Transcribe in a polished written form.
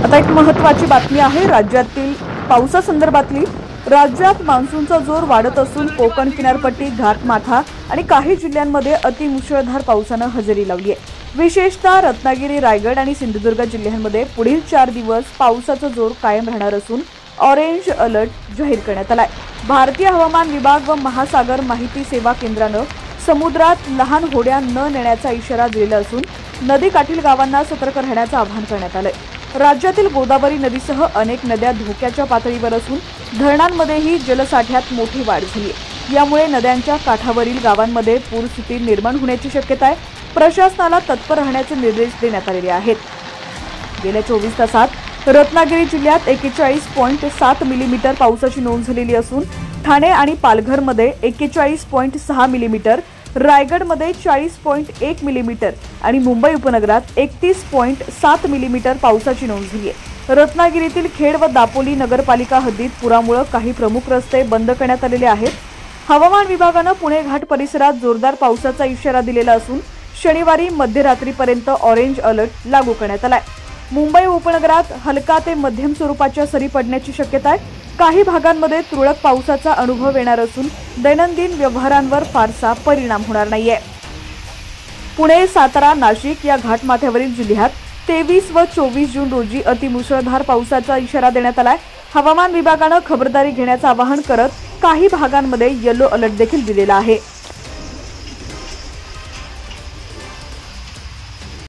आता एक महत्त्वाची बातमी आहे राज्यातील पावसासंदर्भातली। राज्यात मान्सूनचा जोर वाढत असून कोकण किनारपट्टी, घाटमाथा आणि काही जिल्ह्यांमध्ये अतिमुसळधार पावसानं हजेरी लावली आहे। विशेषतः रत्नागिरी, रायगड आणि सिंधुदुर्ग जिल्ह्यांमध्ये पुढील 4 दिवस पावसाचा जोर कायम राहणार असून ऑरेंज अलर्ट जाहीर करण्यात आलाय। भारतीय हवामान विभाग व महासागर माहिती सेवा केंद्रानं समुद्रात लहान होड्या न नेण्याचा इशारा दिलेला असून नदीकाठील गावांना सतर्क राहण्याचं आवाहन करण्यात आलंय। राज्यातील गोदावरी नदीसह अनेक नद्या धोक्याच्या पातळीवर असून धरणांमध्येही जलसाठ्यात मोठी वाढ झाली आहे। यामुळे नद्यांच्या काठावरील गावांमध्ये पूरस्थिती निर्माण होण्याची शक्यता आहे। प्रशासनाला तत्पर राहण्याचे निर्देश देण्यात आलेले आहेत। गेल्या 24 तासात रत्नागिरी जिल्ह्यात 41.7 मिलीमीटर पावसाची नोंद झालेली असून ठाणे आणि पालघरमध्ये 41.6 मिलीमीटर, रायगडमध्ये 40.1 मिलीमीटर आणि मुंबई उपनगरात 31.7 मिलीमीटर पावसाची नोंद झाली आहे। रत्नागिरीतील खेड व दापोली नगरपालिका हद्दीत पुरामुळे काही प्रमुख रस्ते बंद करण्यात आलेले आहेत। हवामान विभागानं पुणे घाट परिसरात जोरदार पावसाचा इशारा दिलेला असून शनिवारी मध्यरात्रीपर्यंत ऑरेंज अलर्ट लागू करण्यात आलाय। मुंबई उपनगरात हलका ते मध्यम स्वरूपाच्या सरी पडण्याची शक्यता आहे। काही भागांमध्ये तुरळक पावसाचा अनुभव येणार असून दैनंदिन व्यवहारांवर फारसा परिणाम होणार नाहीये। पुणे, सातारा, नाशिक या घाटमाथ्यावरील जिल्ह्यात 23 व 24 जून रोजी अतिमुसळधार पावसाचा इशारा देण्यात आलाय। हवामान विभागानं खबरदारी घेण्याचं आवाहन करत काही भागांमध्ये येलो अलर्ट देखील दिलेला आहे।